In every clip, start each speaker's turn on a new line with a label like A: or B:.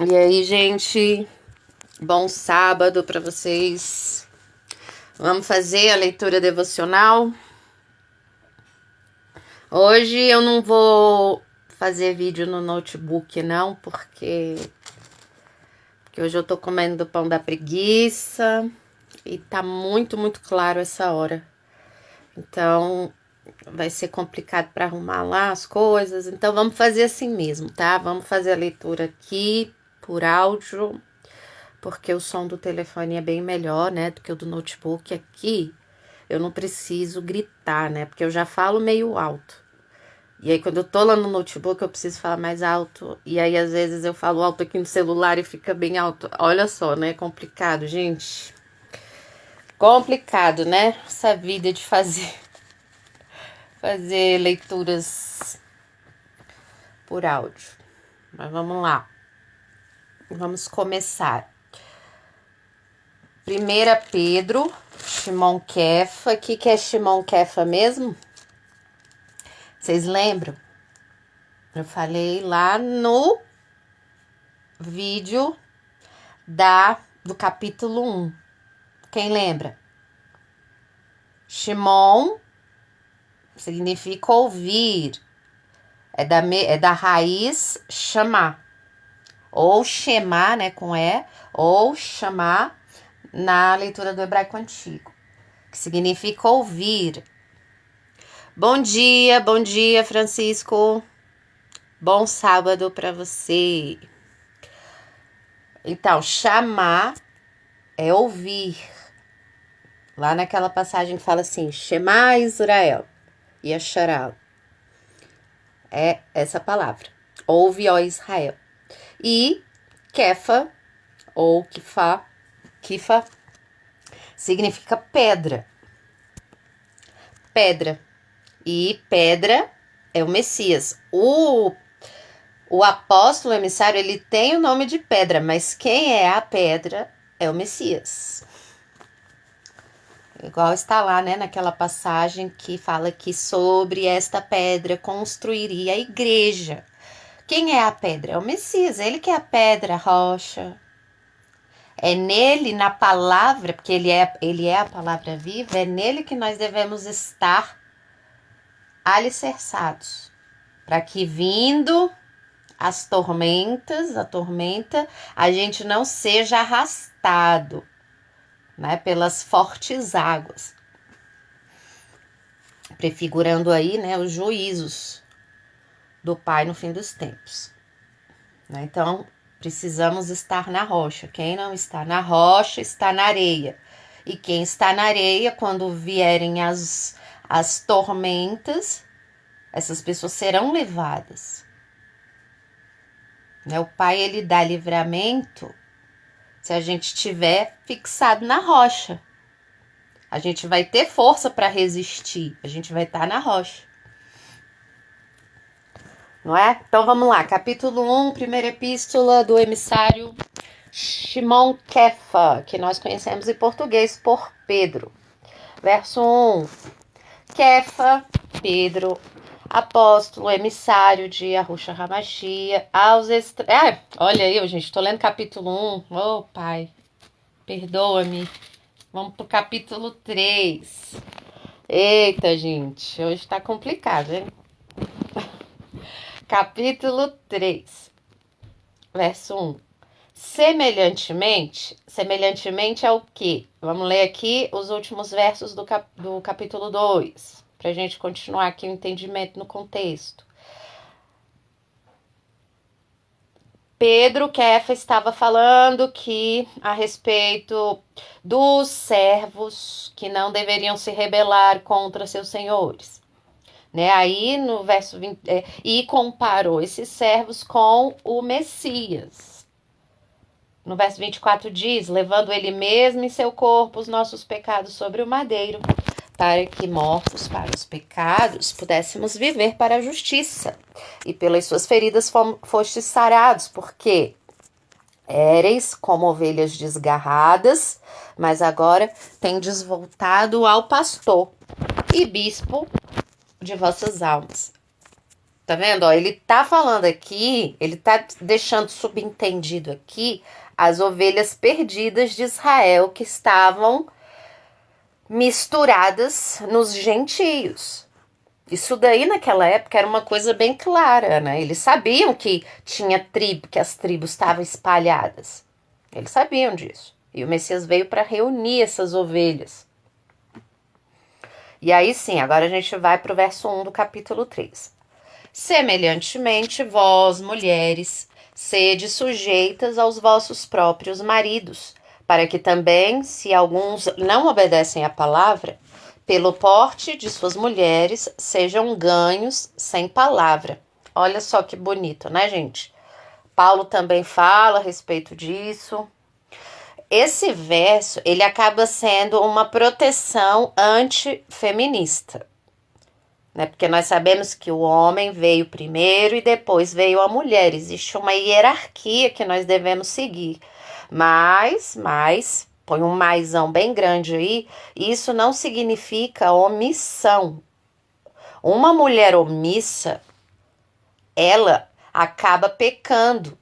A: E aí, gente, bom sábado para vocês. Vamos fazer a leitura devocional. Hoje eu não vou fazer vídeo no notebook, não, porque hoje eu tô comendo pão da preguiça e tá muito claro essa hora. Então, vai ser complicado para arrumar lá as coisas. Então, vamos fazer assim mesmo, tá? Vamos fazer a leitura aqui por áudio, porque o som do telefone é bem melhor, né, do que o do notebook. Aqui eu não preciso gritar, né, porque eu já falo meio alto. E aí quando eu tô lá no notebook eu preciso falar mais alto. E aí às vezes eu falo alto aqui no celular e fica bem alto. Olha só, né, complicado, gente. Complicado, né, essa vida de fazer leituras por áudio. Mas vamos lá. Vamos começar. 1 Pedro, Shimon Kefa. O que é Shimon Kefa mesmo? Vocês lembram? Eu falei lá no vídeo do capítulo 1. Quem lembra? Shimon significa ouvir. É da raiz chamar. Ou shema, né, com E, ou chamar na leitura do hebraico antigo, que significa ouvir. Bom dia, Francisco. Bom sábado para você. Então, chamar é ouvir. Lá naquela passagem que fala assim, Shema Israel, Yasharal. É essa palavra. Ouve, ó Israel. E Kefa, ou Kifa, significa pedra. Pedra. E pedra é o Messias. O apóstolo emissário, ele tem o nome de pedra, mas quem é a pedra é o Messias. Igual está lá, né, naquela passagem que fala que sobre esta pedra construiria a igreja. Quem é a pedra? É o Messias, ele que é a pedra, a rocha. É nele, na palavra, porque ele é a palavra viva, é nele que nós devemos estar alicerçados. Para que vindo a tormenta, a gente não seja arrastado, né, pelas fortes águas. Prefigurando aí, né, os juízos do Pai no fim dos tempos. Né? Então, precisamos estar na rocha. Quem não está na rocha, está na areia. E quem está na areia, quando vierem as tormentas, essas pessoas serão levadas. Né? O Pai, ele dá livramento se a gente estiver fixado na rocha. A gente vai ter força para resistir. A gente vai estar na rocha. Não é? Então vamos lá. Capítulo 1, primeira epístola do emissário Shimon Kefa, que nós conhecemos em português por Pedro. Verso 1. Kefa, Pedro, apóstolo, emissário de Yahushua HaMashiach, olha aí, gente, estou lendo capítulo 1. Ô, pai, perdoa-me. Vamos pro capítulo 3. Eita, gente, hoje tá complicado, hein? Capítulo 3, verso 1. Semelhantemente é o quê? Vamos ler aqui os últimos versos do capítulo 2, para a gente continuar aqui o entendimento no contexto. Pedro Kefa estava falando que a respeito dos servos que não deveriam se rebelar contra seus senhores. Né? Aí no verso 20, e comparou esses servos com o Messias. No verso 24 diz, levando ele mesmo em seu corpo os nossos pecados sobre o madeiro, para que mortos para os pecados pudéssemos viver para a justiça. E pelas suas feridas fostes sarados, porque éreis como ovelhas desgarradas, mas agora tendes voltado ao pastor e bispo de vossas almas. Tá vendo? Ó, ele tá falando aqui, ele tá deixando subentendido aqui as ovelhas perdidas de Israel que estavam misturadas nos gentios. Isso daí naquela época era uma coisa bem clara, né? Eles sabiam que tinha tribo, que as tribos estavam espalhadas. Eles sabiam disso. E o Messias veio para reunir essas ovelhas. E aí sim, agora a gente vai para o verso 1 do capítulo 3. Semelhantemente, vós, mulheres, sede sujeitas aos vossos próprios maridos, para que também, se alguns não obedecem à palavra, pelo porte de suas mulheres, sejam ganhos sem palavra. Olha só que bonito, né, gente? Paulo também fala a respeito disso. Esse verso, ele acaba sendo uma proteção antifeminista, né? Porque nós sabemos que o homem veio primeiro e depois veio a mulher. Existe uma hierarquia que nós devemos seguir. Mas, põe um maisão bem grande aí, isso não significa omissão. Uma mulher omissa, ela acaba pecando.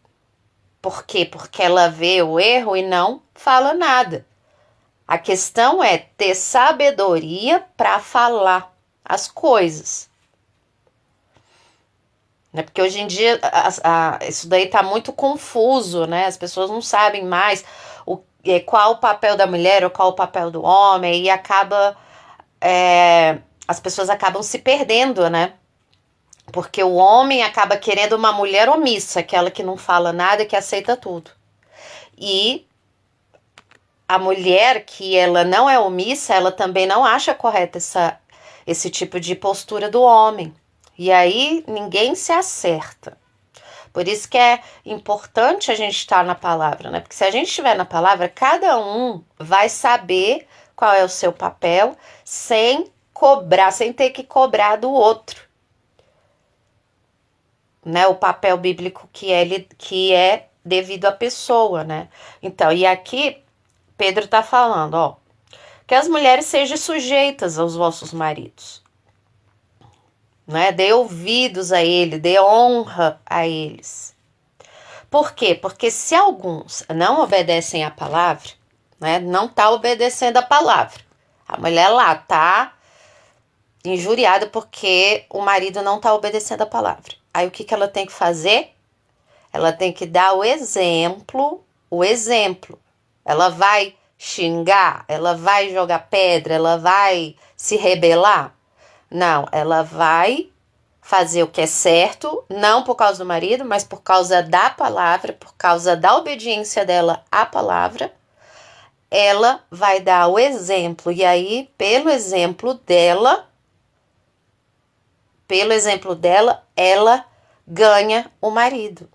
A: Por quê? Porque ela vê o erro e não fala nada. A questão é ter sabedoria para falar as coisas. Né? Porque hoje em dia isso daí está muito confuso, né? As pessoas não sabem mais qual o papel da mulher ou qual o papel do homem e as pessoas acabam se perdendo, né? Porque o homem acaba querendo uma mulher omissa, aquela que não fala nada, que aceita tudo. E a mulher que ela não é omissa, ela também não acha correta esse tipo de postura do homem. E aí ninguém se acerta. Por isso que é importante a gente estar na palavra, né? Porque se a gente estiver na palavra, cada um vai saber qual é o seu papel sem cobrar, sem ter que cobrar do outro. Né, o papel bíblico que é devido à pessoa, né? Então, e aqui Pedro está falando, ó, que as mulheres sejam sujeitas aos vossos maridos, né? Dê ouvidos a ele, dê honra a eles. Por quê? Porque se alguns não obedecem à palavra, né, não tá obedecendo a palavra. A mulher lá tá injuriada porque o marido não tá obedecendo a palavra. Aí o que ela tem que fazer? Ela tem que dar o exemplo. Ela vai xingar, ela vai jogar pedra, ela vai se rebelar? Não, ela vai fazer o que é certo, não por causa do marido, mas por causa da palavra, por causa da obediência dela à palavra. Ela vai dar o exemplo, e aí, pelo exemplo dela, ela ganha o marido.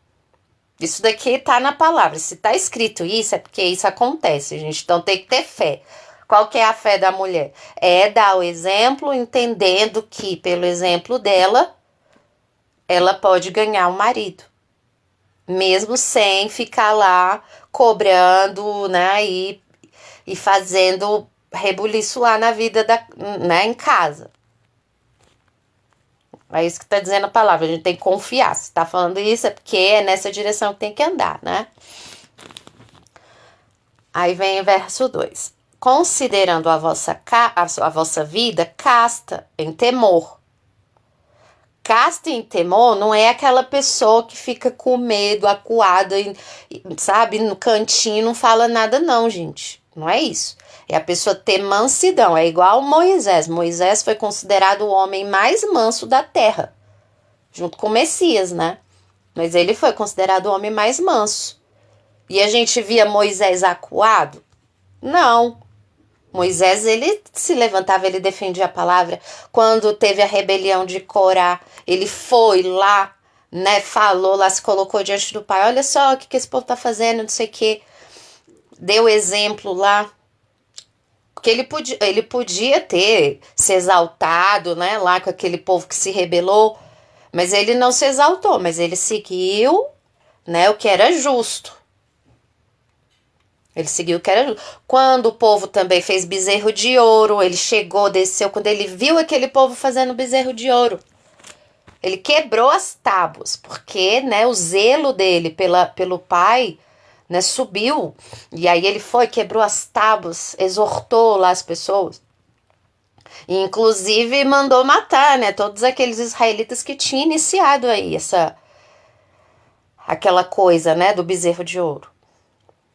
A: Isso daqui tá na palavra. Se tá escrito isso, é porque isso acontece, gente. Então tem que ter fé. Qual que é a fé da mulher? É dar o exemplo, entendendo que, pelo exemplo dela, ela pode ganhar o marido. Mesmo sem ficar lá cobrando, né, e fazendo rebuliço lá na vida, né, em casa. É isso que tá dizendo a palavra, a gente tem que confiar. Se tá falando isso é porque é nessa direção que tem que andar, né? Aí vem o verso 2. Considerando a vossa vida casta em temor. Casta em temor não é aquela pessoa que fica com medo, acuada, sabe, no cantinho, não fala nada não, gente. Não é isso. É a pessoa ter mansidão. É igual Moisés. Moisés foi considerado o homem mais manso da terra. Junto com o Messias, né? Mas ele foi considerado o homem mais manso. E a gente via Moisés acuado? Não. Moisés, ele se levantava, ele defendia a palavra. Quando teve a rebelião de Corá, ele foi lá, né? Falou lá, se colocou diante do pai. Olha só o que esse povo tá fazendo, não sei o quê. Deu exemplo lá. Porque ele podia ter se exaltado, né, lá com aquele povo que se rebelou, mas ele não se exaltou, mas ele seguiu, né, o que era justo. Ele seguiu o que era justo. Quando o povo também fez bezerro de ouro, ele chegou, desceu, quando ele viu aquele povo fazendo bezerro de ouro, Ele quebrou as tábuas, porque, né, o zelo dele pelo pai, né, subiu. E aí ele foi, quebrou as tábuas, exortou lá as pessoas. E, inclusive, mandou matar, né, todos aqueles israelitas que tinham iniciado aí aquela coisa, né, do bezerro de ouro.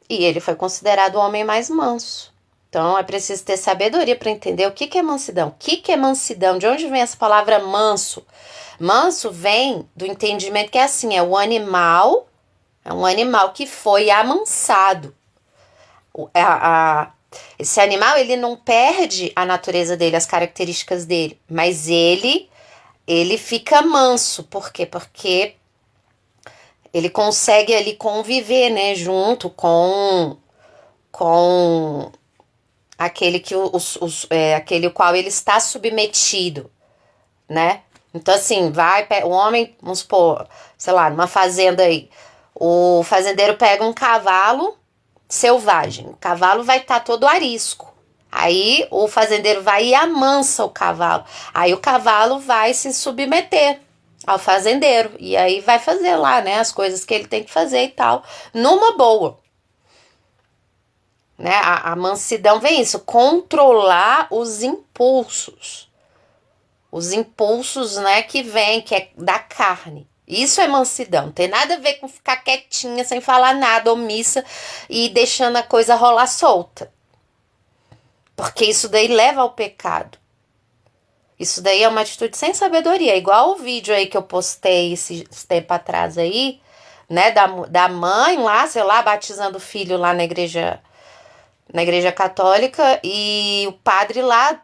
A: E ele foi considerado o homem mais manso. Então, é preciso ter sabedoria para entender o que é mansidão. O que é mansidão? De onde vem essa palavra manso? Manso vem do entendimento que é assim, é um animal que foi amansado. Esse animal, ele não perde a natureza dele, as características dele, mas ele fica manso. Por quê? Porque ele consegue ali conviver, né, junto com aquele que aquele o qual ele está submetido, né? Então, assim, o homem, vamos supor, sei lá, numa fazenda aí, o fazendeiro pega um cavalo selvagem, o cavalo vai estar todo arisco. Aí o fazendeiro vai e amansa o cavalo. Aí o cavalo vai se submeter ao fazendeiro. E aí vai fazer lá, né, as coisas que ele tem que fazer e tal, numa boa. Né? A mansidão vem isso, controlar os impulsos. Os impulsos, né, que vem, que é da carne. Isso é mansidão. Não tem nada a ver com ficar quietinha, sem falar nada, omissa e deixando a coisa rolar solta. Porque isso daí leva ao pecado. Isso daí é uma atitude sem sabedoria. Igual o vídeo aí que eu postei esse tempo atrás aí, né, da mãe lá, sei lá, batizando o filho lá na igreja católica, e o padre lá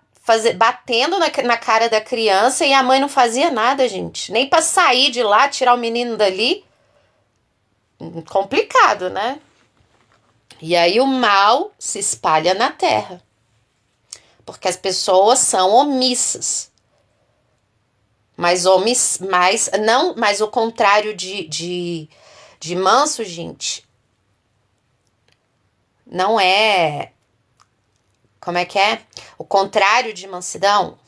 A: batendo na cara da criança, e a mãe não fazia nada, gente. Nem pra sair de lá, tirar o menino dali. Complicado, né? E aí o mal se espalha na terra. Porque as pessoas são omissas. Mas o contrário de manso, gente, não é. Como é que é? O contrário de mansidão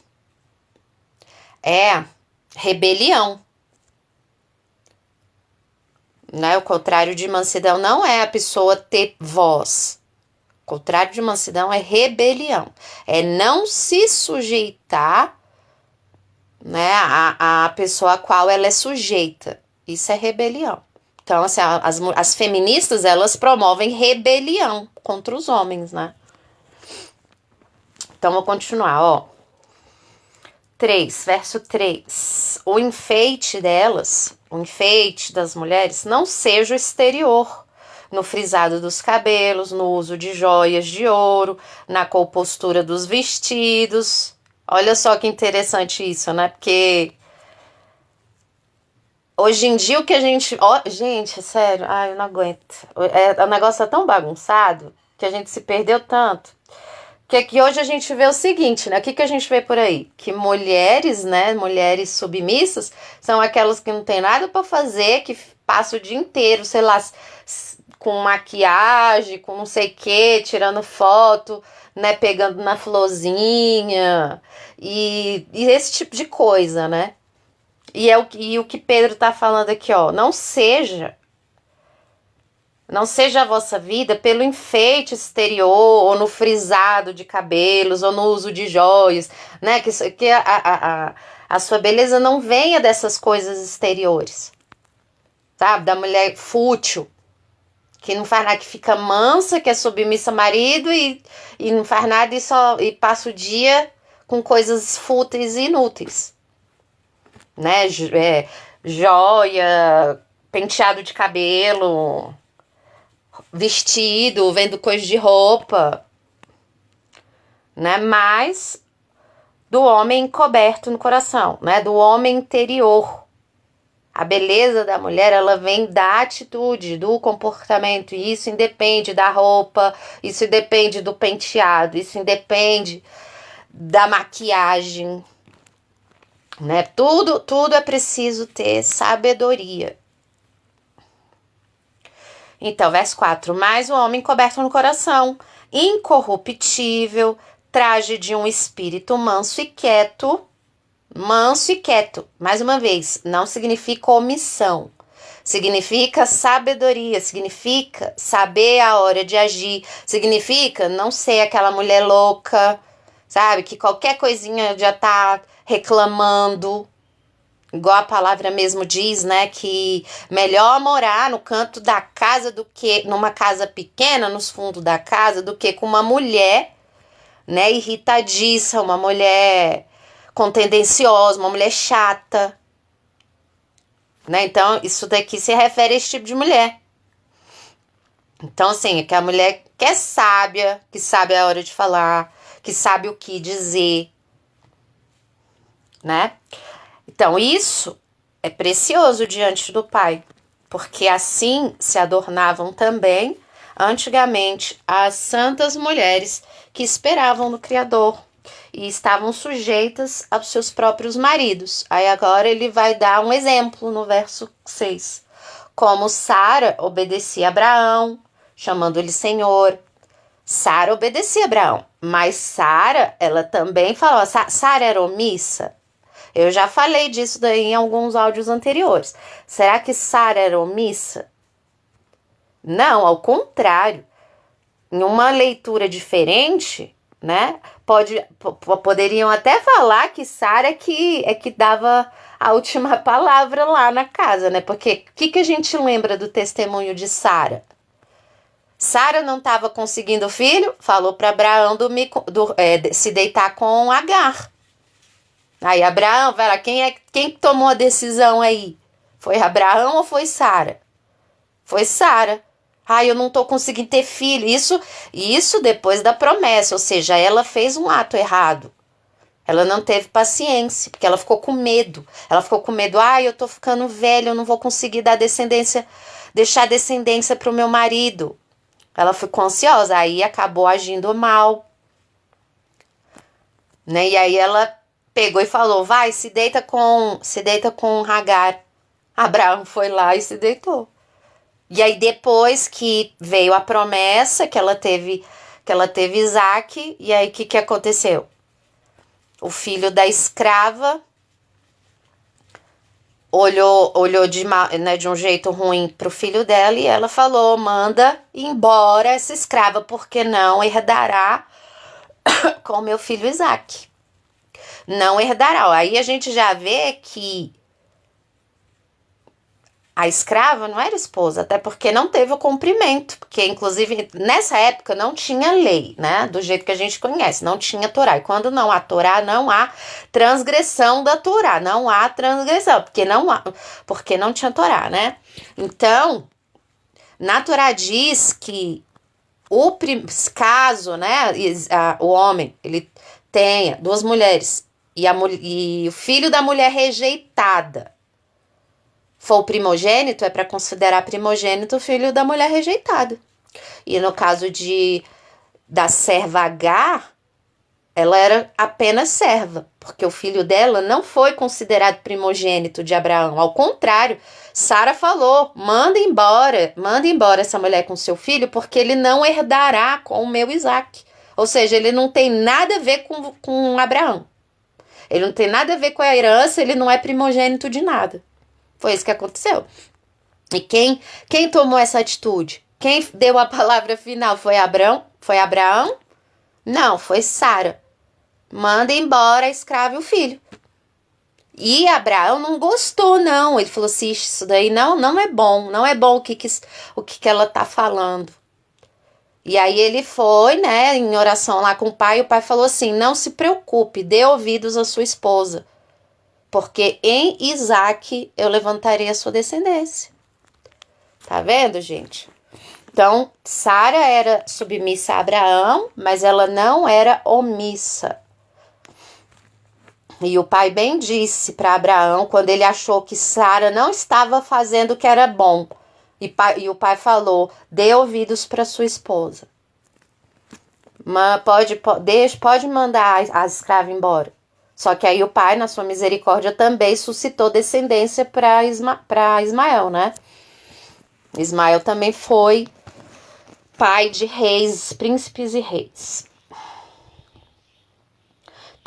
A: é rebelião. Né? O contrário de mansidão não é a pessoa ter voz. O contrário de mansidão é rebelião. É não se sujeitar, né, a pessoa a qual ela é sujeita. Isso é rebelião. Então, assim, as feministas, elas promovem rebelião contra os homens, né? Então, vou continuar, ó. 3, verso 3. O enfeite das mulheres, não seja o exterior, no frisado dos cabelos, no uso de joias de ouro, na compostura dos vestidos. Olha só que interessante isso, né? Porque hoje em dia o que a gente... gente, sério, ai, eu não aguento. O negócio é tão bagunçado que a gente se perdeu tanto. Que hoje a gente vê o seguinte, né? O que a gente vê por aí? Que mulheres, né? Mulheres submissas são aquelas que não tem nada pra fazer, que passam o dia inteiro, sei lá, com maquiagem, com não sei o que, tirando foto, né? Pegando na florzinha e esse tipo de coisa, né? E o que Pedro tá falando aqui, ó. Não seja a vossa vida pelo enfeite exterior, ou no frisado de cabelos, ou no uso de joias, né? Que a sua beleza não venha dessas coisas exteriores, sabe? Da mulher fútil, que não faz nada, que fica mansa, que é submissa ao marido e não faz nada e passa o dia com coisas fúteis e inúteis, né? Joia, penteado de cabelo, vestido, vendo coisa de roupa, né? Mas do homem encoberto no coração, né? Do homem interior. A beleza da mulher, ela vem da atitude, do comportamento. E isso independe da roupa, isso independe do penteado, isso independe da maquiagem, né? Tudo é preciso ter sabedoria. Então, verso 4. Mas o homem coberto no coração, incorruptível, traje de um espírito manso e quieto, Manso e quieto, mais uma vez, não significa omissão. Significa sabedoria, significa saber a hora de agir, significa não ser aquela mulher louca, sabe? Que qualquer coisinha já tá reclamando. Igual a palavra mesmo diz, né? Que melhor morar no canto da casa do que numa casa pequena, nos fundos da casa, do que com uma mulher, né? Irritadiça, uma mulher contendenciosa, uma mulher chata, né? Então, isso daqui se refere a esse tipo de mulher. Então, assim, é que a mulher que é sábia, que sabe a hora de falar, que sabe o que dizer, né? Então, isso é precioso diante do Pai, porque assim se adornavam também, antigamente, as santas mulheres que esperavam no Criador e estavam sujeitas aos seus próprios maridos. Aí agora ele vai dar um exemplo no verso 6. Como Sara obedecia a Abraão, chamando-lhe Senhor. Sara obedecia a Abraão, mas Sara, ela também falou, Sara era omissa? Eu já falei disso daí em alguns áudios anteriores. Será que Sara era omissa? Não, ao contrário. Em uma leitura diferente, né? Poderiam até falar que Sara é que dava a última palavra lá na casa, né? Porque o que a gente lembra do testemunho de Sara? Sara não estava conseguindo filho, falou para Abraão se deitar com Agar. Aí Abraão, vai lá, quem tomou a decisão aí? Foi Abraão ou foi Sara? Foi Sara. Eu não tô conseguindo ter filho. Isso depois da promessa, ou seja, ela fez um ato errado. Ela não teve paciência, porque ela ficou com medo. Ela ficou com medo, eu tô ficando velha, eu não vou conseguir deixar descendência pro meu marido. Ela ficou ansiosa, aí acabou agindo mal. Né? E aí ela pegou e falou, vai, se deita com Hagar. Abraão foi lá e se deitou. E aí depois que veio a promessa que ela teve Isaac, e aí o que aconteceu? O filho da escrava olhou de um jeito ruim pro filho dela e ela falou, manda embora essa escrava, porque não herdará com meu filho Isaac. Não herdará. Aí a gente já vê que a escrava não era esposa, até porque não teve o cumprimento, porque inclusive nessa época não tinha lei, né, do jeito que a gente conhece, não tinha Torá, e quando não há Torá, não há transgressão da Torá, não há transgressão, porque não tinha Torá, né, então, na Torá diz que caso, né, o homem, ele tenha duas mulheres, e o filho da mulher rejeitada for o primogênito, é para considerar primogênito o filho da mulher rejeitada. E no caso da serva Agar, ela era apenas serva, porque o filho dela não foi considerado primogênito de Abraão. Ao contrário, Sara falou, manda embora essa mulher com seu filho, porque ele não herdará com o meu Isaac. Ou seja, ele não tem nada a ver com Abraão. Ele não tem nada a ver com a herança, ele não é primogênito de nada. Foi isso que aconteceu. E quem tomou essa atitude? Quem deu a palavra final? Foi Abraão? Foi Abraão? Não, foi Sara. Manda embora a escrava e o filho. E Abraão não gostou, não. Ele falou assim, isso daí não é bom. Não é bom o que ela tá falando. E aí ele foi, né, em oração lá com o pai. E o pai falou assim, não se preocupe, dê ouvidos à sua esposa. Porque em Isaac eu levantarei a sua descendência. Tá vendo, gente? Então, Sara era submissa a Abraão, mas ela não era omissa. E o pai bem disse para Abraão, quando ele achou que Sara não estava fazendo o que era bom. E o pai falou, dê ouvidos para sua esposa. Pode mandar a escrava embora. Só que aí o pai, na sua misericórdia, também suscitou descendência para Ismael, né? Ismael também foi pai de reis, príncipes e reis.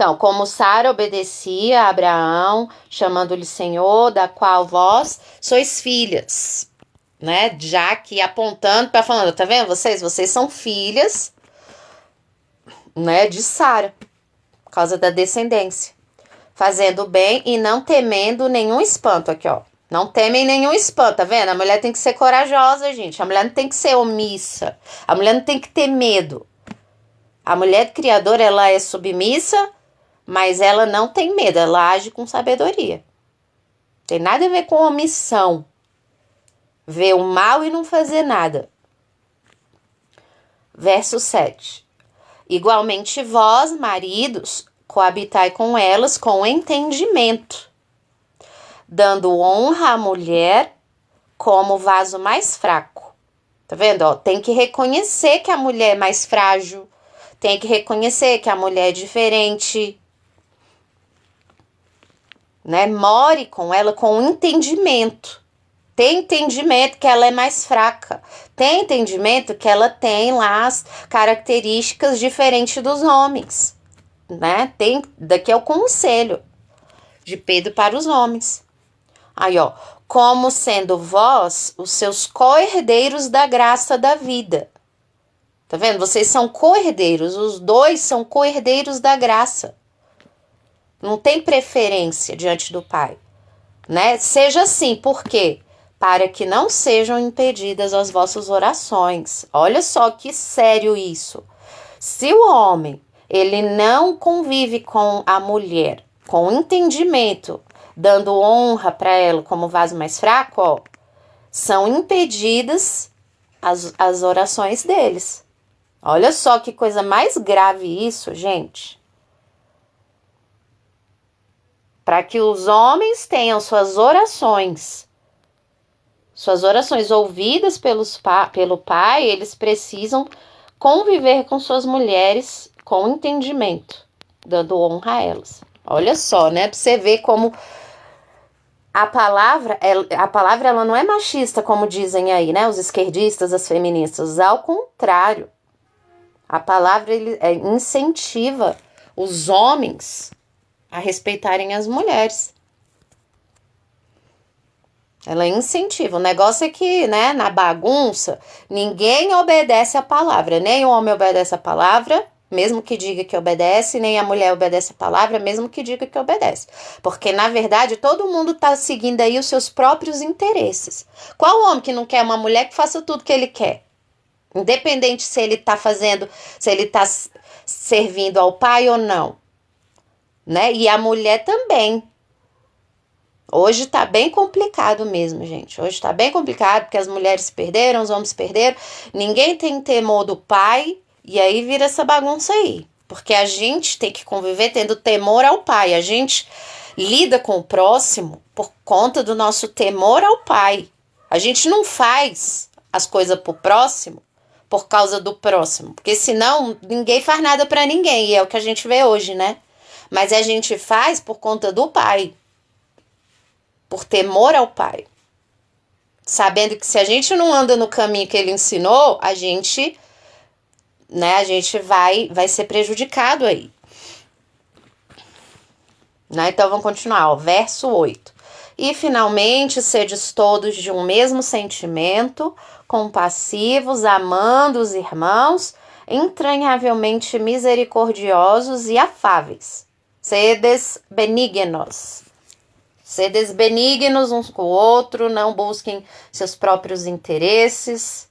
A: Então, como Sara obedecia a Abraão, chamando-lhe Senhor, da qual vós sois filhas, né? Já que apontando para falando, tá vendo? Vocês são filhas, né, de Sara, por causa da descendência. Fazendo bem e não temendo nenhum espanto aqui, ó. Não temem nenhum espanto, tá vendo? A mulher tem que ser corajosa, gente. A mulher não tem que ser omissa. A mulher não tem que ter medo. A mulher criadora, ela é submissa, mas ela não tem medo. Ela age com sabedoria. Tem nada a ver com omissão. Ver o mal e não fazer nada. Verso 7. Igualmente vós, maridos, coabitai com elas com entendimento, dando honra à mulher como vaso mais fraco. Tá vendo? Ó, tem que reconhecer que a mulher é mais frágil, tem que reconhecer que a mulher é diferente, né? More com ela com entendimento. Tem entendimento que ela é mais fraca. Tem entendimento que ela tem lá as características diferentes dos homens, né? Daqui é o conselho de Pedro para os homens. Aí, ó, como sendo vós os seus co-herdeiros da graça da vida. Tá vendo? Vocês são co-herdeiros, os dois são co-herdeiros da graça. Não tem preferência diante do Pai, né? Seja assim, por quê? Para que não sejam impedidas as vossas orações. Olha só que sério isso. Se o homem, ele não convive com a mulher, com entendimento, dando honra para ela como vaso mais fraco, ó, são impedidas as orações deles. Olha só que coisa mais grave isso, gente. Para que os homens tenham suas orações ouvidas pelo Pai, eles precisam conviver com suas mulheres com entendimento, dando honra a elas. Olha só, né? Pra você ver como a palavra ela não é machista, como dizem aí, né? Os esquerdistas, as feministas. Ao contrário, a palavra incentiva os homens a respeitarem as mulheres. Ela incentiva. O negócio é que, né, na bagunça, ninguém obedece a palavra. Nem o homem obedece a palavra, mesmo que diga que obedece, nem a mulher obedece a palavra, mesmo que diga que obedece. Porque, na verdade, todo mundo está seguindo aí os seus próprios interesses. Qual homem que não quer uma mulher que faça tudo que ele quer? Independente se ele está servindo ao pai ou não, né? E a mulher também. Hoje tá bem complicado mesmo, gente. Hoje tá bem complicado porque as mulheres se perderam, os homens se perderam. Ninguém tem temor do pai e aí vira essa bagunça aí. Porque a gente tem que conviver tendo temor ao pai. A gente lida com o próximo por conta do nosso temor ao pai. A gente não faz as coisas pro próximo por causa do próximo. Porque senão ninguém faz nada pra ninguém. E é o que a gente vê hoje, né? Mas a gente faz por conta do pai. Por temor ao pai. Sabendo que se a gente não anda no caminho que ele ensinou, a gente vai ser prejudicado aí. Né? Então vamos continuar, ó, verso 8. E finalmente sedes todos de um mesmo sentimento, compassivos, amando os irmãos, entranhavelmente misericordiosos e afáveis. Sedes benignos. Sedes benignos uns com o outro, não busquem seus próprios interesses.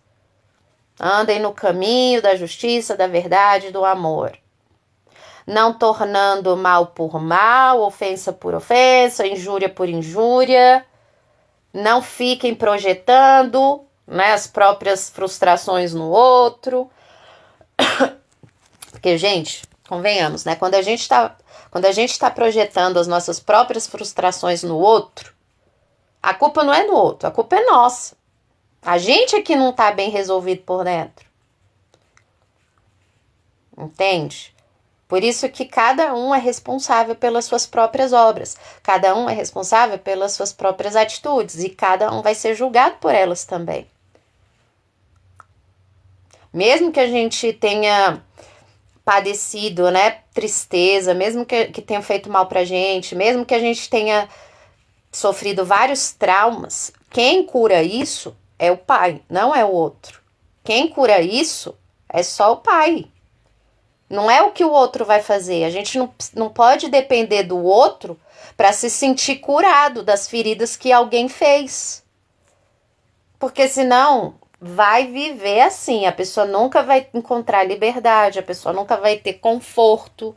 A: Andem no caminho da justiça, da verdade e do amor. Não tornando mal por mal, ofensa por ofensa, injúria por injúria. Não fiquem projetando, né, as próprias frustrações no outro. Porque, gente, convenhamos, né? Quando a gente está projetando as nossas próprias frustrações no outro, a culpa não é do outro, a culpa é nossa. A gente é que não está bem resolvido por dentro. Entende? Por isso que cada um é responsável pelas suas próprias obras. Cada um é responsável pelas suas próprias atitudes. E cada um vai ser julgado por elas também. Mesmo que a gente tenha padecido, né, tristeza, mesmo que tenha feito mal pra gente, mesmo que a gente tenha sofrido vários traumas, quem cura isso é o pai, não é o outro. Quem cura isso é só o pai. Não é o que o outro vai fazer. A gente não pode depender do outro para se sentir curado das feridas que alguém fez. Porque senão vai viver assim. A pessoa nunca vai encontrar liberdade, a pessoa nunca vai ter conforto.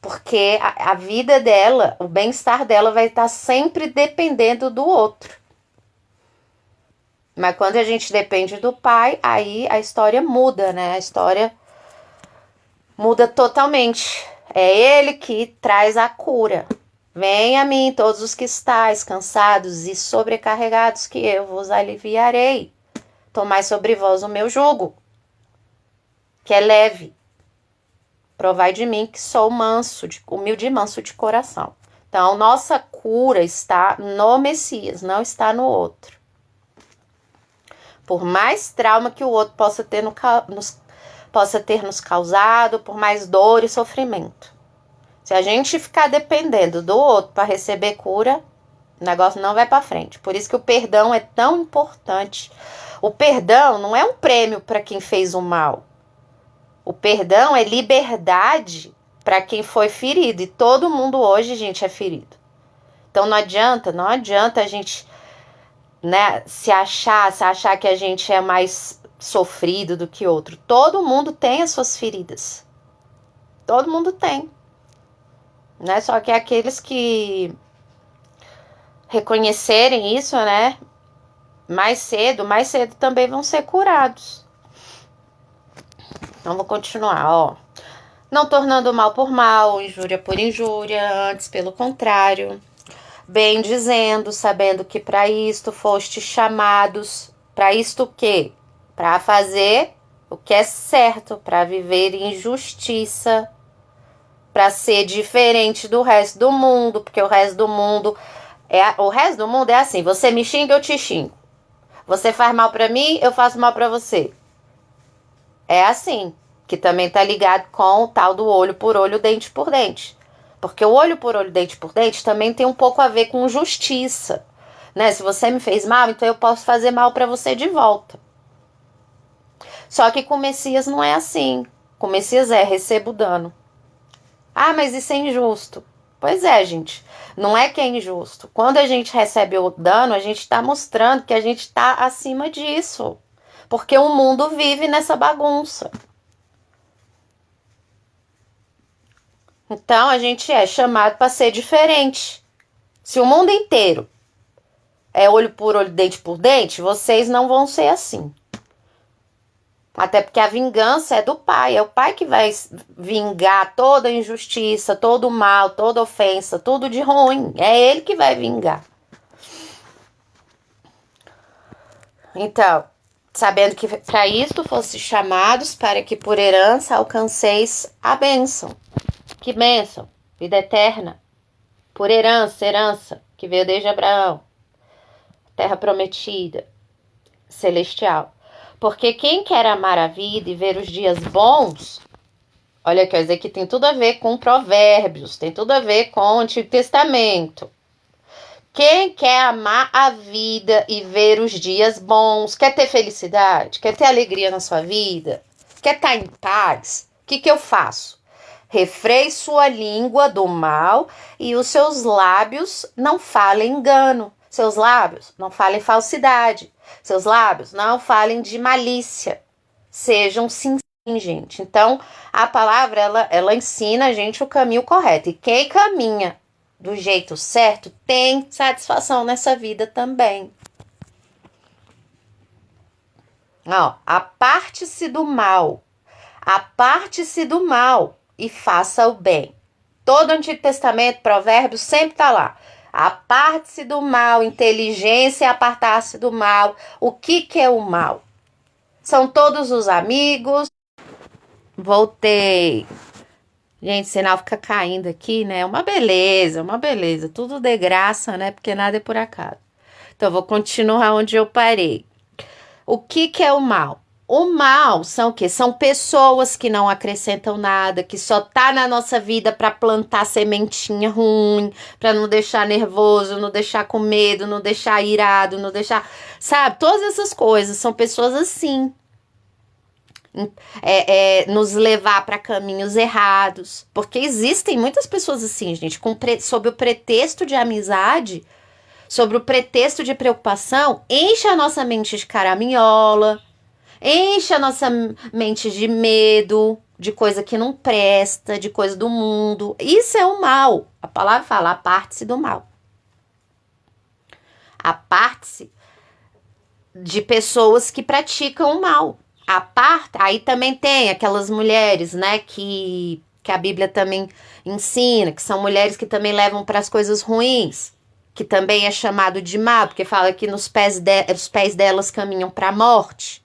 A: Porque a vida dela, o bem-estar dela vai estar sempre dependendo do outro. Mas quando a gente depende do pai, aí a história muda, né? A história muda totalmente. É ele que traz a cura. Venha a mim todos os que estáis cansados e sobrecarregados, que eu vos aliviarei. Tomai sobre vós o meu jugo, que é leve. Provai de mim que sou manso, humilde e manso de coração. Então, nossa cura está no Messias, não está no outro. Por mais trauma que o outro possa ter nos causado, por mais dor e sofrimento. Se a gente ficar dependendo do outro para receber cura, o negócio não vai para frente. Por isso que o perdão é tão importante. O perdão não é um prêmio para quem fez o mal. O perdão é liberdade para quem foi ferido. E todo mundo hoje, gente, é ferido. Então não adianta a gente, né, se achar que a gente é mais sofrido do que outro. Todo mundo tem as suas feridas. Todo mundo tem. Né? Só que aqueles que reconhecerem isso, né, mais cedo também vão ser curados. Então, vou continuar, ó. Não tornando mal por mal, injúria por injúria, antes pelo contrário. Bem dizendo, sabendo que para isto foste chamados. Para isto o quê? Para fazer o que é certo, para viver em justiça, para ser diferente do resto do mundo, porque o resto do mundo é assim, você me xinga, eu te xingo. Você faz mal para mim, eu faço mal para você. É assim, que também tá ligado com o tal do olho por olho, dente por dente. Porque o olho por olho, dente por dente também tem um pouco a ver com justiça, né? Se você me fez mal, então eu posso fazer mal para você de volta. Só que com o Messias não é assim. Com o Messias recebo o dano. Ah, mas isso é injusto. Pois é, gente. Não é que é injusto. Quando a gente recebe o dano, a gente está mostrando que a gente está acima disso. Porque o mundo vive nessa bagunça. Então, a gente é chamado para ser diferente. Se o mundo inteiro é olho por olho, dente por dente, vocês não vão ser assim. Até porque a vingança é do pai. É o pai que vai vingar toda a injustiça, todo o mal, toda ofensa, tudo de ruim. É ele que vai vingar. Então, sabendo que para isto fosse chamados, para que por herança alcanceis a bênção. Que bênção? Vida eterna. Por herança, que veio desde Abraão. Terra prometida, celestial. Porque quem quer amar a vida e ver os dias bons, olha, quer dizer que tem tudo a ver com Provérbios, tem tudo a ver com o Antigo Testamento. Quem quer amar a vida e ver os dias bons, quer ter felicidade, quer ter alegria na sua vida, quer estar em paz, o que eu faço? Refreie sua língua do mal e os seus lábios não falem engano. Seus lábios não falem falsidade. Seus lábios não falem de malícia. Sejam sim, gente. Então, a palavra, ela ensina a gente o caminho correto. E quem caminha do jeito certo tem satisfação nessa vida também. Ó, aparte-se do mal. Aparte-se do mal e faça o bem. Todo o Antigo Testamento, Provérbios, sempre está lá. Aparte-se do mal, inteligência e apartar-se do mal. O que é o mal? São todos os amigos. Voltei. Gente, o sinal fica caindo aqui, né? Uma beleza. Tudo de graça, né? Porque nada é por acaso. Então, eu vou continuar onde eu parei. O que é o mal? O mal são o quê? São pessoas que não acrescentam nada, que só tá na nossa vida para plantar sementinha ruim, para não deixar nervoso, não deixar com medo, não deixar irado, não deixar, sabe? Todas essas coisas são pessoas assim. Nos levar para caminhos errados, porque existem muitas pessoas assim, gente, sob o pretexto de amizade, sobre o pretexto de preocupação, enche a nossa mente de caraminhola, enche a nossa mente de medo, de coisa que não presta, de coisa do mundo. Isso é o mal. A palavra fala, aparte-se do mal. Aparte-se de pessoas que praticam o mal. Aí também tem aquelas mulheres, né, que a Bíblia também ensina, que são mulheres que também levam para as coisas ruins, que também é chamado de mal, porque fala que os pés delas caminham para a morte.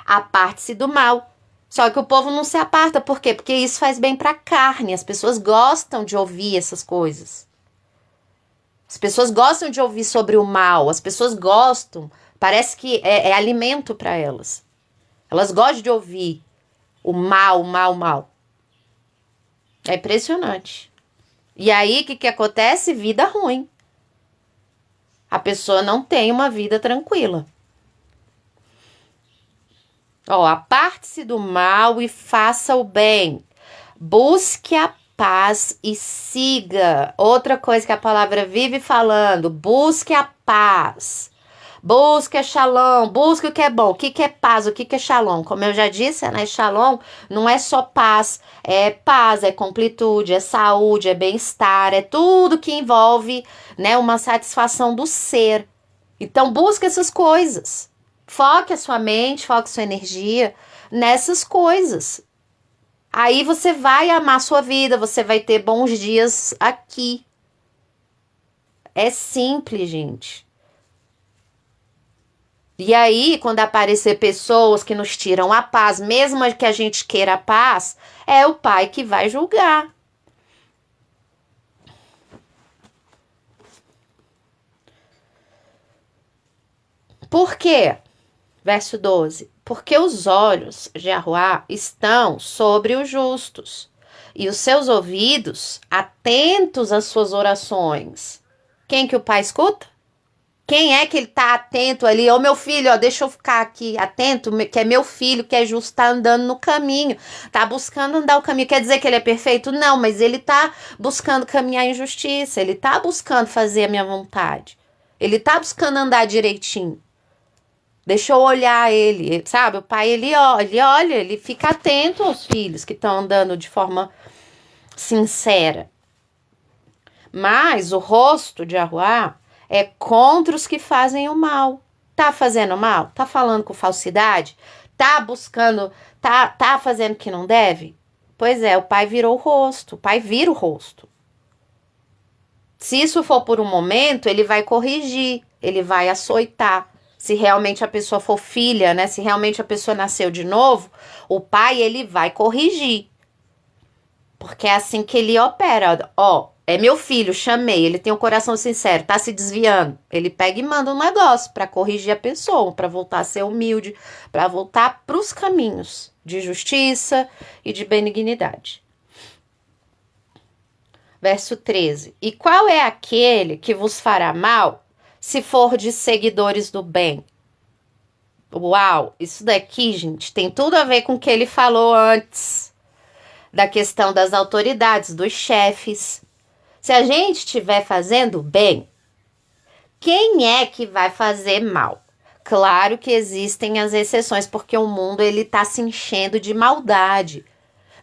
A: Aparte-se do mal. Só que o povo não se aparta, por quê? Porque isso faz bem para a carne, as pessoas gostam de ouvir essas coisas. As pessoas gostam de ouvir sobre o mal, as pessoas gostam, parece que é alimento para elas. Elas gostam de ouvir o mal, o mal, o mal. É impressionante. E aí, o que acontece? Vida ruim. A pessoa não tem uma vida tranquila. Aparte-se do mal e faça o bem. Busque a paz e siga. Outra coisa que a palavra vive falando. Busque a paz. Busque a shalom, busque o que é bom. O que é paz, o que é shalom? Como eu já disse, né? Shalom não é só paz, é completude, é saúde, é bem-estar, é tudo que envolve, né, uma satisfação do ser. Então, busque essas coisas. Foque a sua mente, foque a sua energia nessas coisas. Aí você vai amar a sua vida, você vai ter bons dias aqui. É simples, gente. E aí, quando aparecer pessoas que nos tiram a paz, mesmo que a gente queira a paz, é o pai que vai julgar. Por quê? Verso 12. Porque os olhos de Yahuwá estão sobre os justos, e os seus ouvidos atentos às suas orações. Quem que o pai escuta? Quem é que ele tá atento ali? Meu filho, deixa eu ficar aqui atento, que é meu filho, que é justo, tá andando no caminho, tá buscando andar o caminho. Quer dizer que ele é perfeito? Não, mas ele tá buscando caminhar em justiça, ele tá buscando fazer a minha vontade, ele tá buscando andar direitinho. Deixa eu olhar ele, sabe? O pai, ele olha, ele fica atento aos filhos que estão andando de forma sincera. Mas o rosto de Yahuwá é contra os que fazem o mal. Tá fazendo mal? Tá falando com falsidade? Tá buscando, tá fazendo o que não deve? Pois é, o pai virou o rosto, o pai vira o rosto. Se isso for por um momento, ele vai corrigir, ele vai açoitar. Se realmente a pessoa for filha, né? Se realmente a pessoa nasceu de novo, o pai, ele vai corrigir. Porque é assim que ele opera. É meu filho, chamei, ele tem um coração sincero, tá se desviando. Ele pega e manda um negócio para corrigir a pessoa, para voltar a ser humilde, para voltar para os caminhos de justiça e de benignidade. Verso 13. E qual é aquele que vos fará mal, se for de seguidores do bem? Uau, isso daqui, gente, tem tudo a ver com o que ele falou antes, da questão das autoridades, dos chefes. Se a gente estiver fazendo bem, quem é que vai fazer mal? Claro que existem as exceções, porque o mundo ele tá se enchendo de maldade.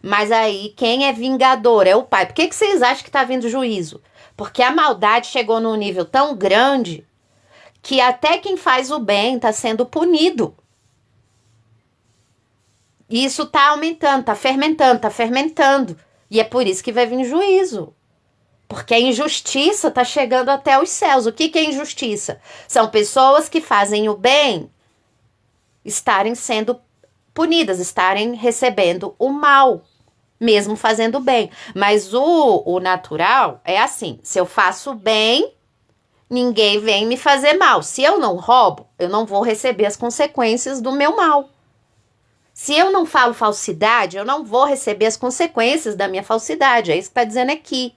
A: Mas aí, quem é vingador? É o pai. Por que vocês acham que tá vindo juízo? Porque a maldade chegou num nível tão grande que até quem faz o bem tá sendo punido. E isso tá aumentando, tá fermentando. E é por isso que vai vir juízo. Porque a injustiça está chegando até os céus. O que é injustiça? São pessoas que fazem o bem estarem sendo punidas, estarem recebendo o mal, mesmo fazendo bem. Mas o natural é assim: se eu faço bem, ninguém vem me fazer mal. Se eu não roubo, eu não vou receber as consequências do meu mal. Se eu não falo falsidade, eu não vou receber as consequências da minha falsidade. É isso que está dizendo aqui.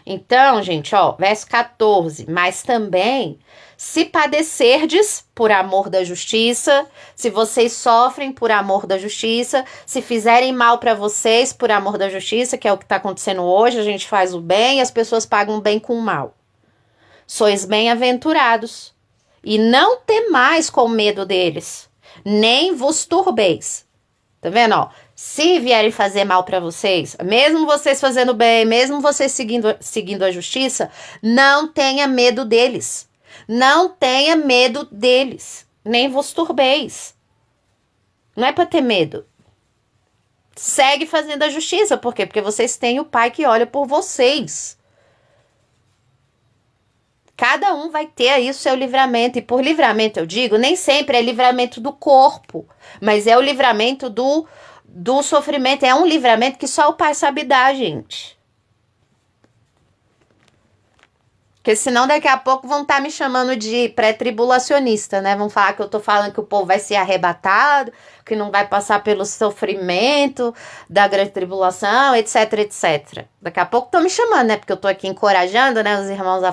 A: Então, gente, ó, verso 14. Mas também, se padecerdes por amor da justiça, se vocês sofrem por amor da justiça, se fizerem mal para vocês por amor da justiça, que é o que está acontecendo hoje, a gente faz o bem e as pessoas pagam o bem com o mal. Sois bem-aventurados, e não temais com medo deles, nem vos turbeis. Tá vendo, ó? Se vierem fazer mal para vocês, mesmo vocês fazendo bem, mesmo vocês seguindo a justiça, não tenha medo deles. Não tenha medo deles, nem vos turbeis. Não é para ter medo. Segue fazendo a justiça, por quê? Porque vocês têm o Pai que olha por vocês. Cada um vai ter aí o seu livramento, e por livramento eu digo, nem sempre é livramento do corpo, mas é o livramento do sofrimento, é um livramento que só o Pai sabe dar, gente. Porque senão daqui a pouco vão estar me chamando de pré-tribulacionista, né? Vão falar que eu tô falando que o povo vai ser arrebatado, que não vai passar pelo sofrimento da grande tribulação, etc, etc. Daqui a pouco estão me chamando, né? Porque eu tô aqui encorajando, né, os irmãos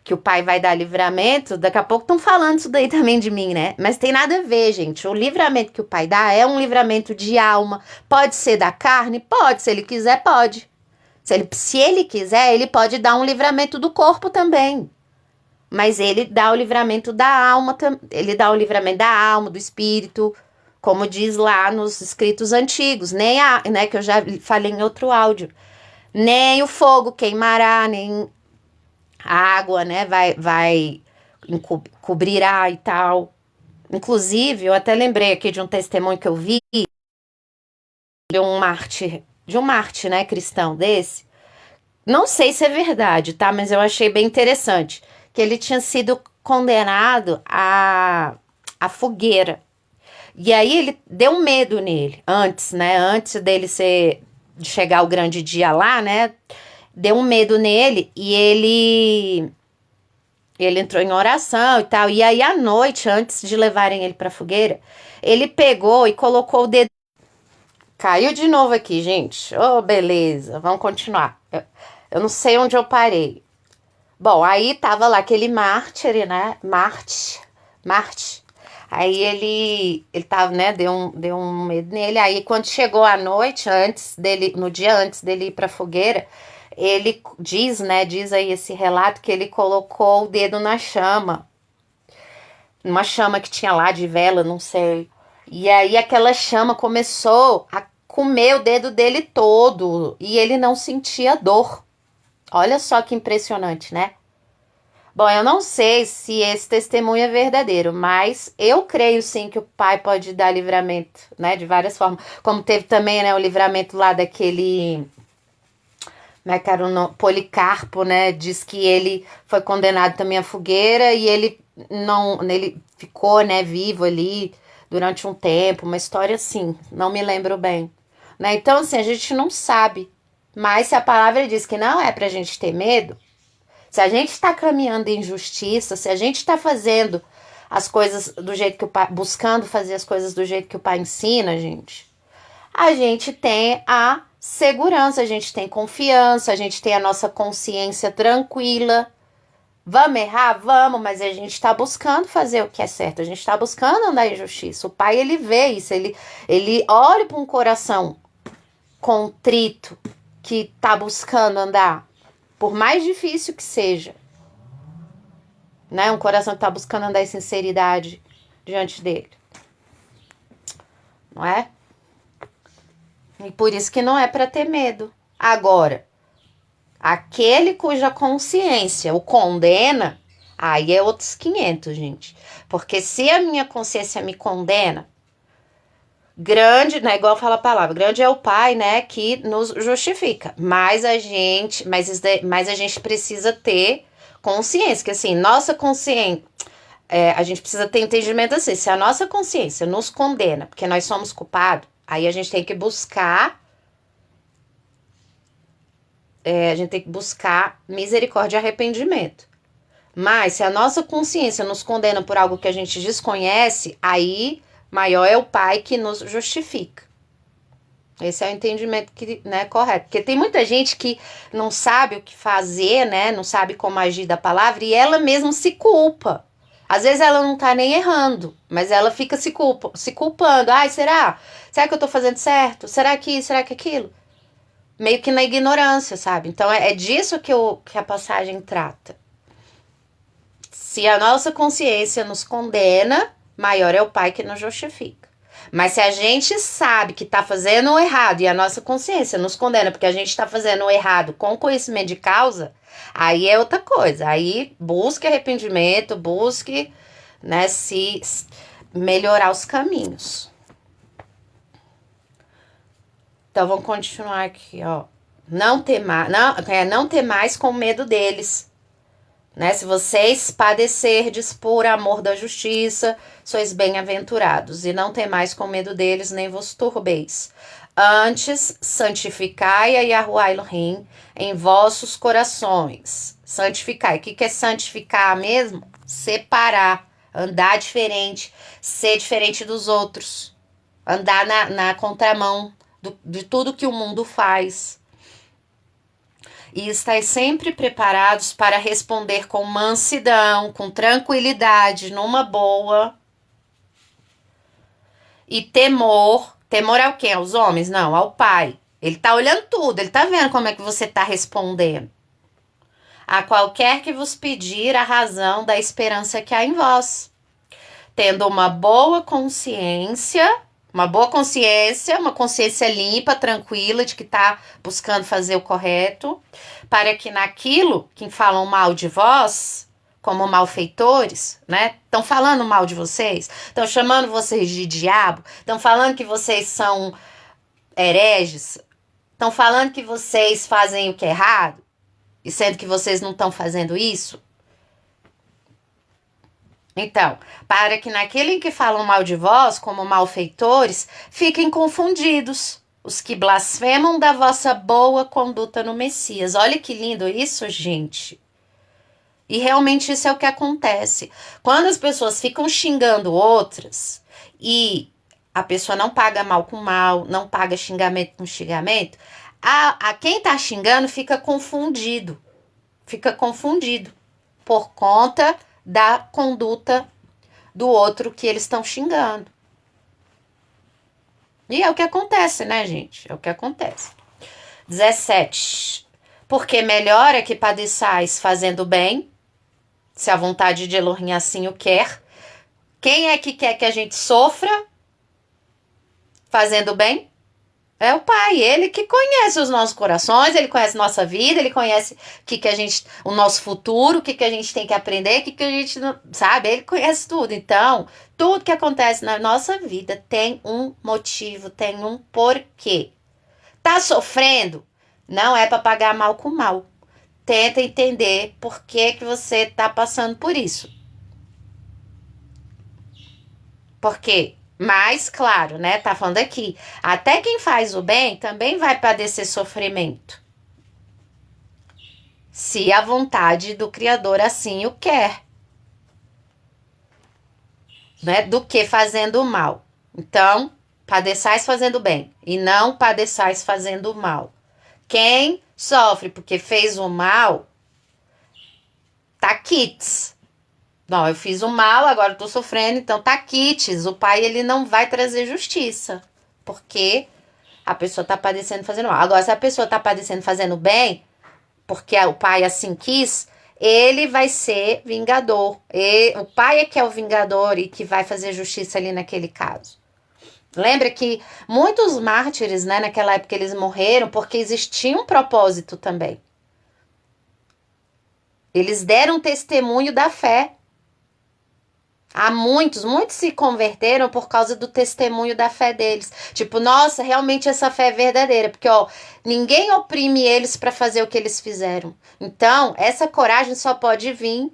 A: que o Pai vai dar livramento. Daqui a pouco estão falando isso daí também de mim, né? Mas tem nada a ver, gente. O livramento que o Pai dá é um livramento de alma. Pode ser da carne? Pode. Se ele quiser, pode. Se ele quiser, ele pode dar um livramento do corpo também. Mas ele dá o livramento da alma, ele dá o livramento da alma, do espírito, como diz lá nos escritos antigos, nem né, que eu já falei em outro áudio. Nem o fogo queimará, nem a água, né, vai cobrirá e tal. Inclusive, eu até lembrei aqui de um testemunho que eu vi de um mártir, né, cristão desse. Não sei se é verdade, tá? Mas eu achei bem interessante que ele tinha sido condenado à fogueira. E aí ele deu um medo nele antes, né? Antes de chegar o grande dia lá, né? Deu um medo nele e ele entrou em oração e tal. E aí à noite, antes de levarem ele para fogueira, ele pegou e colocou o dedo. Caiu de novo aqui, gente. Oh, beleza. Vamos continuar. Eu não sei onde eu parei. Bom, aí tava lá aquele mártir, né? Marte. Aí ele tava, né? Deu um medo nele. Aí quando chegou a noite, no dia antes dele ir pra fogueira, ele diz, né? Diz aí esse relato que ele colocou o dedo na chama. Uma chama que tinha lá de vela, não sei. E aí aquela chama começou a comer o dedo dele todo. E ele não sentia dor. Olha só que impressionante, né? Bom, eu não sei se esse testemunho é verdadeiro, mas eu creio sim que o Pai pode dar livramento, né? De várias formas. Como teve também, né, o livramento lá daquele... Como é que era o nome? Policarpo, né? Diz que ele foi condenado também à fogueira e ele ficou, né, vivo ali durante um tempo. Uma história assim, não me lembro bem. Né? Então, assim, a gente não sabe. Mas se a palavra diz que não é pra gente ter medo, se a gente está caminhando em justiça, se a gente está fazendo as coisas do jeito que o Pai, buscando fazer as coisas do jeito que o Pai ensina, a gente tem a segurança, a gente tem confiança, a gente tem a nossa consciência tranquila. Vamos errar? Vamos, mas a gente está buscando fazer o que é certo, a gente está buscando andar em justiça. O Pai, ele vê isso, ele olha para um coração contrito, que tá buscando andar, por mais difícil que seja, né? Um coração que tá buscando andar em sinceridade diante dele, não é? E por isso que não é para ter medo. Agora, aquele cuja consciência o condena, aí é outros 500, gente. Porque se a minha consciência me condena, grande, né, igual fala a palavra, grande é o Pai, né, que nos justifica. Mas a gente precisa ter consciência, que assim, nossa consciência, a gente precisa ter entendimento assim, se a nossa consciência nos condena, porque nós somos culpados, aí a gente tem que buscar, misericórdia e arrependimento. Mas se a nossa consciência nos condena por algo que a gente desconhece, aí maior é o Pai que nos justifica. Esse é o entendimento que, né, correto. Porque tem muita gente que não sabe o que fazer, né? Não sabe como agir da palavra e ela mesma se culpa. Às vezes ela não tá nem errando, mas ela fica se culpando. Ai, será? Será que eu tô fazendo certo? Será que isso? Será que aquilo? Meio que na ignorância, sabe? Então é disso que a passagem trata. Se a nossa consciência nos condena, maior é o Pai que nos justifica. Mas se a gente sabe que tá fazendo o errado e a nossa consciência nos condena porque a gente tá fazendo o errado com conhecimento de causa, aí é outra coisa. Aí busque arrependimento, busque, né, se melhorar os caminhos. Então vamos continuar aqui, ó. Não ter mais com medo deles. Né? Se vocês padecerdes por amor da justiça, sois bem-aventurados, e não temais com medo deles, nem vos turbeis. Antes, santificai a Yahuwah Elohim em vossos corações. Santificai. O que é santificar mesmo? Separar, andar diferente, ser diferente dos outros. Andar na contramão de tudo que o mundo faz. E estáis sempre preparados para responder com mansidão, com tranquilidade, numa boa. E temor. Temor ao quê? Aos homens? Não, ao Pai. Ele tá olhando tudo, ele tá vendo como é que você tá respondendo. A qualquer que vos pedir a razão da esperança que há em vós. Tendo uma consciência limpa, tranquila, de que tá buscando fazer o correto, para que naquilo que falam mal de vós, como malfeitores, né? Estão falando mal de vocês, estão chamando vocês de diabo, estão falando que vocês são hereges, estão falando que vocês fazem o que é errado, e sendo que vocês não estão fazendo isso. Então, para que naquele em que falam mal de vós, como malfeitores, fiquem confundidos os que blasfemam da vossa boa conduta no Messias. Olha que lindo isso, gente. E realmente isso é o que acontece. Quando as pessoas ficam xingando outras e a pessoa não paga mal com mal, não paga xingamento com xingamento, a quem tá xingando fica confundido por conta da conduta do outro que eles estão xingando. E é o que acontece, né, gente? É o que acontece. 17. Porque melhor é que padeçais fazendo bem, se a vontade de Elohim assim o quer. Quem é que quer que a gente sofra fazendo bem? É o Pai, ele que conhece os nossos corações, ele conhece nossa vida, ele conhece o nosso futuro, o que a gente tem que aprender, o que a gente não sabe, ele conhece tudo. Então, tudo que acontece na nossa vida tem um motivo, tem um porquê. Tá sofrendo? Não é para pagar mal com mal. Tenta entender por que você tá passando por isso. Por quê? Mas, claro, né? Tá falando aqui. Até quem faz o bem também vai padecer sofrimento. Se a vontade do Criador assim o quer. Né? Do que fazendo o mal. Então, padeçais fazendo bem. E não padeçais fazendo mal. Quem sofre porque fez o mal, tá quites. Não, eu fiz o mal, agora eu tô sofrendo, então tá quites. O Pai, ele não vai trazer justiça, porque a pessoa tá padecendo fazendo mal. Agora, se a pessoa tá padecendo fazendo bem, porque o Pai assim quis, ele vai ser vingador. O Pai é que é o vingador e que vai fazer justiça ali naquele caso. Lembra que muitos mártires, né, naquela época eles morreram porque existia um propósito também. Eles deram testemunho da fé. Há muitos se converteram por causa do testemunho da fé deles. Tipo, nossa, realmente essa fé é verdadeira. Porque, ó, ninguém oprime eles para fazer o que eles fizeram. Então, essa coragem só pode vir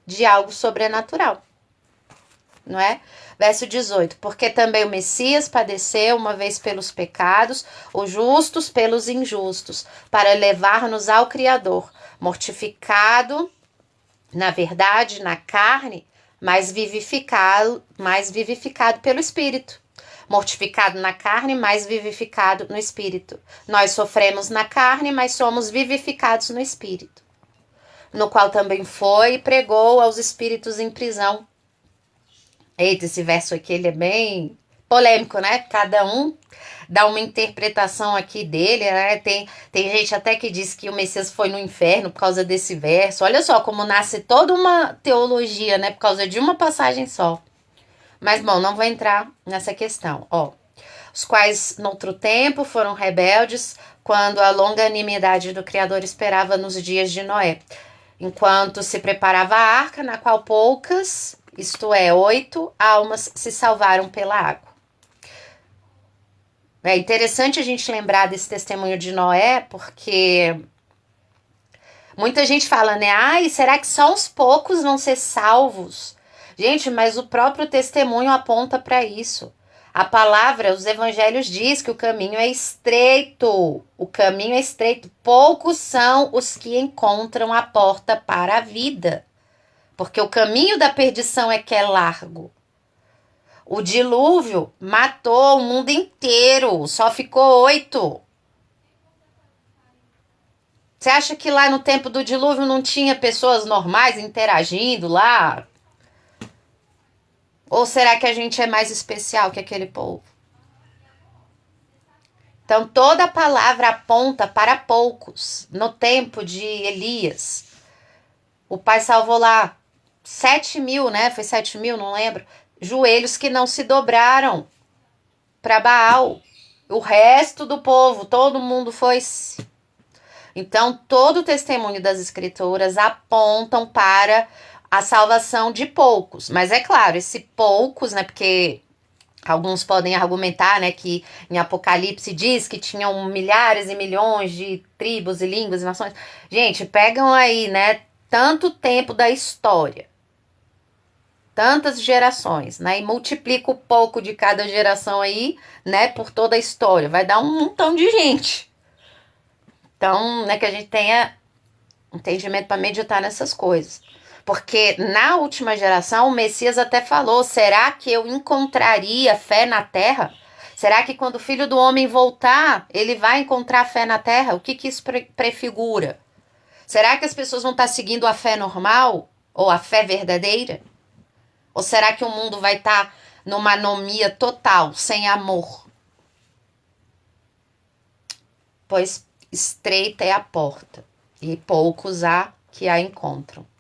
A: de algo sobrenatural. Não é? Verso 18. Porque também o Messias padeceu uma vez pelos pecados, os justos pelos injustos, para levar-nos ao Criador, mortificado na verdade, na carne, mas vivificado pelo Espírito. Mortificado na carne, mas vivificado no Espírito. Nós sofremos na carne, mas somos vivificados no Espírito. No qual também foi e pregou aos espíritos em prisão. Eita, esse verso aqui, ele é bem polêmico, né? Cada um dá uma interpretação aqui dele, né? Tem gente até que diz que o Messias foi no inferno por causa desse verso. Olha só como nasce toda uma teologia, né? Por causa de uma passagem só. Mas, bom, não vou entrar nessa questão. Ó, os quais, noutro tempo, foram rebeldes quando a longanimidade do Criador esperava nos dias de Noé, enquanto se preparava a arca, na qual poucas, isto é, 8 almas se salvaram pela água. É interessante a gente lembrar desse testemunho de Noé, porque muita gente fala, né? Ai, será que só uns poucos vão ser salvos? Gente, mas o próprio testemunho aponta para isso. A palavra, os evangelhos diz que o caminho é estreito. O caminho é estreito. Poucos são os que encontram a porta para a vida. Porque o caminho da perdição é que é largo. O dilúvio matou o mundo inteiro. Só ficou 8. Você acha que lá no tempo do dilúvio não tinha pessoas normais interagindo lá? Ou será que a gente é mais especial que aquele povo? Então, toda a palavra aponta para poucos. No tempo de Elias, o pai salvou lá 7.000, né? Foi 7.000, não lembro. Joelhos que não se dobraram para Baal. O resto do povo, todo mundo foi-se. Então, todo o testemunho das escrituras apontam para a salvação de poucos. Mas é claro, esse poucos, né? Porque alguns podem argumentar, né, que em Apocalipse diz que tinham milhares e milhões de tribos e línguas e nações. Gente, pegam aí, né, tanto tempo da história, tantas gerações, né, e multiplica o pouco de cada geração aí, né, por toda a história. Vai dar um montão de gente. Então, né, que a gente tenha entendimento para meditar nessas coisas. Porque na última geração o Messias até falou, será que eu encontraria fé na terra? Será que quando o Filho do Homem voltar, ele vai encontrar fé na terra? O que isso prefigura? Será que as pessoas vão estar seguindo a fé normal? Ou a fé verdadeira? Ou será que o mundo vai estar numa anomia total, sem amor? Pois estreita é a porta, e poucos há que a encontram.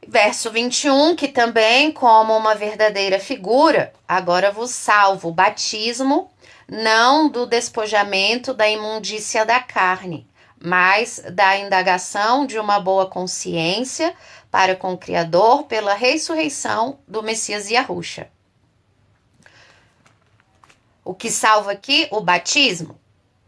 A: Verso 21, que também, como uma verdadeira figura, agora vos salvo o batismo, não do despojamento da imundícia da carne, mas da indagação de uma boa consciência para com o Criador pela ressurreição do Messias Yahushua. O que salva aqui? O batismo.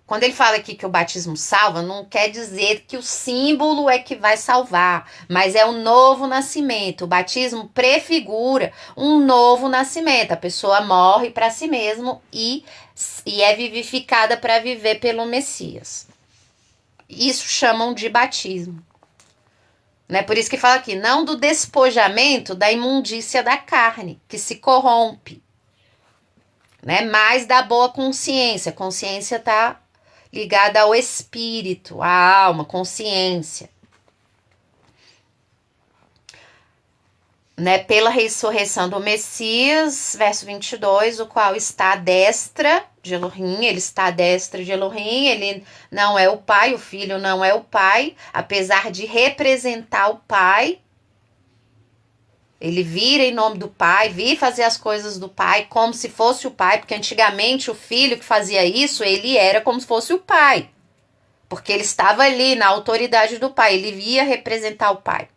A: Quando ele fala aqui que o batismo salva, não quer dizer que o símbolo é que vai salvar, mas é o novo nascimento. O batismo prefigura um novo nascimento. A pessoa morre para si mesmo e é vivificada para viver pelo Messias. Isso chamam de batismo. Né? Por isso que fala aqui, não do despojamento da imundícia da carne, que se corrompe, né? Mas da boa consciência. Consciência está ligada ao espírito, à alma, consciência. Né? Pela ressurreição do Messias, verso 22, o qual está à destra de Elohim, ele está à destra de Elohim, ele não é o Pai, o Filho não é o Pai, apesar de representar o Pai, ele vira em nome do Pai, vir fazer as coisas do Pai como se fosse o Pai, porque antigamente o filho que fazia isso, ele era como se fosse o Pai, porque ele estava ali na autoridade do Pai, ele via representar o Pai.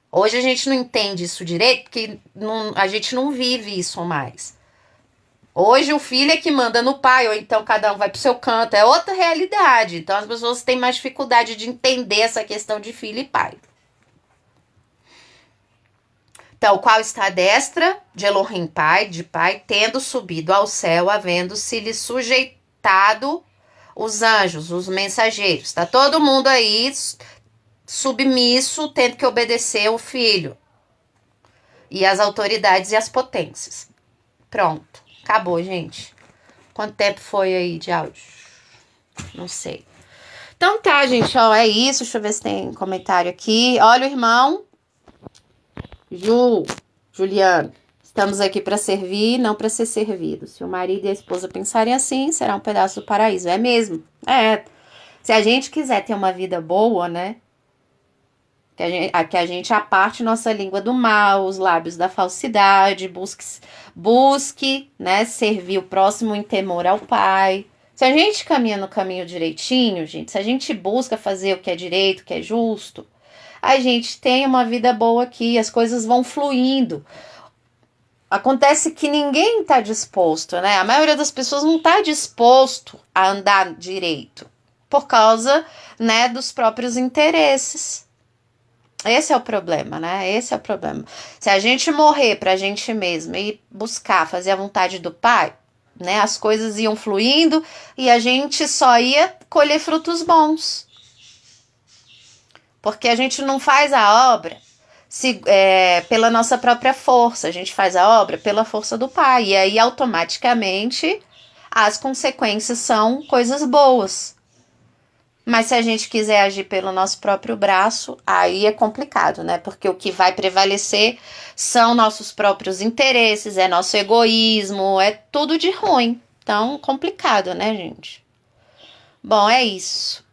A: Hoje a gente não entende isso direito, porque a gente não vive isso mais. Hoje o filho é que manda no pai, ou então cada um vai pro seu canto, é outra realidade. Então as pessoas têm mais dificuldade de entender essa questão de filho e pai. Então, o qual está à destra de Elohim Pai, de Pai, tendo subido ao céu, havendo-se-lhe sujeitado os anjos, os mensageiros. Está todo mundo aí submisso, tendo que obedecer o filho e as autoridades e as potências. Pronto, acabou, gente. Quanto tempo foi aí de áudio? Não sei. Então tá, gente, ó, é isso. Deixa eu ver se tem comentário aqui. Olha o irmão. Juliano. Estamos aqui para servir, não para ser servido. Se o marido e a esposa pensarem assim, será um pedaço do paraíso. É mesmo. É. Se a gente quiser ter uma vida boa, né? Que a gente aparte nossa língua do mal, os lábios da falsidade, busque, né, servir o próximo em temor ao Pai. Se a gente caminha no caminho direitinho, gente, se a gente busca fazer o que é direito, o que é justo, a gente tem uma vida boa aqui, as coisas vão fluindo. Acontece que ninguém está disposto, né? A maioria das pessoas não está disposto a andar direito por causa, né, dos próprios interesses. Esse é o problema, né? Esse é o problema. Se a gente morrer pra gente mesmo e buscar fazer a vontade do Pai, né? As coisas iam fluindo e a gente só ia colher frutos bons. Porque a gente não faz a obra pela nossa própria força, a gente faz a obra pela força do Pai. E aí, automaticamente, as consequências são coisas boas. Mas se a gente quiser agir pelo nosso próprio braço, aí é complicado, né? Porque o que vai prevalecer são nossos próprios interesses, é nosso egoísmo, é tudo de ruim. Então, complicado, né, gente? Bom, é isso.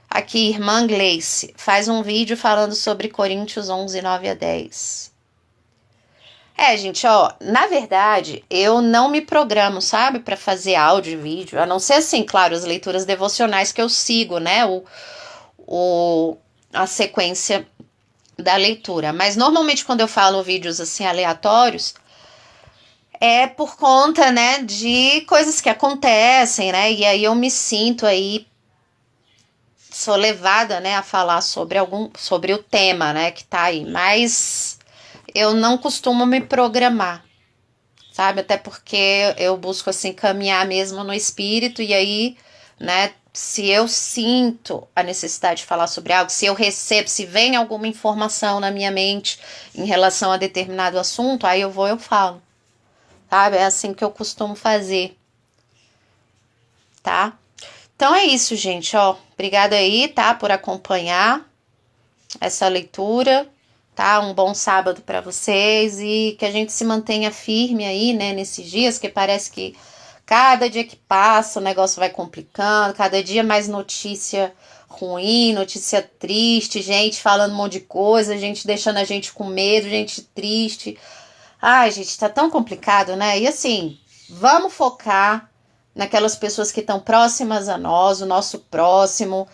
A: Aqui, irmã Gleice faz um vídeo falando sobre Coríntios 11, 9 a 10. Gente, ó, na verdade, eu não me programo, sabe, para fazer áudio e vídeo, a não ser assim, claro, as leituras devocionais que eu sigo, né, a sequência da leitura. Mas normalmente quando eu falo vídeos assim aleatórios, é por conta, né, de coisas que acontecem, né, e aí eu me sinto aí, sou levada, né, a falar sobre o tema, né, que tá aí, mas eu não costumo me programar, sabe? Até porque eu busco, assim, caminhar mesmo no espírito, e aí, né, se eu sinto a necessidade de falar sobre algo, se eu recebo, se vem alguma informação na minha mente em relação a determinado assunto, aí eu falo, sabe? É assim que eu costumo fazer, tá? Então é isso, gente, ó. Obrigada aí, tá, por acompanhar essa leitura. Tá? Um bom sábado para vocês e que a gente se mantenha firme aí, né, nesses dias, que parece que cada dia que passa o negócio vai complicando, cada dia mais notícia ruim, notícia triste, gente falando um monte de coisa, gente deixando a gente com medo, gente triste. Ai, gente, tá tão complicado, né? E assim, vamos focar naquelas pessoas que estão próximas a nós, o nosso próximo.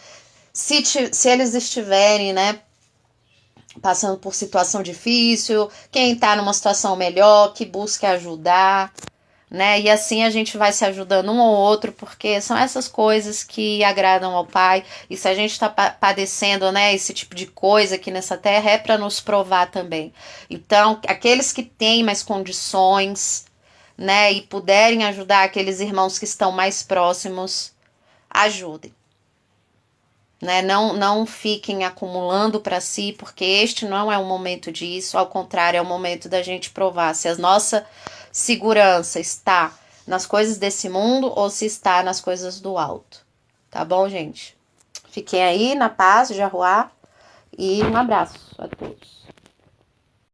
A: Se eles estiverem, né, passando por situação difícil, quem tá numa situação melhor, que busque ajudar, né? E assim a gente vai se ajudando um ao outro, porque são essas coisas que agradam ao Pai. E se a gente tá padecendo, né, esse tipo de coisa aqui nessa terra, é para nos provar também. Então, aqueles que têm mais condições, né, e puderem ajudar aqueles irmãos que estão mais próximos, ajudem. Né? Não fiquem acumulando para si, porque este não é o momento disso, ao contrário, é o momento da gente provar se a nossa segurança está nas coisas desse mundo ou se está nas coisas do alto. Tá bom, gente? Fiquem aí na paz de Arruá e um abraço a todos.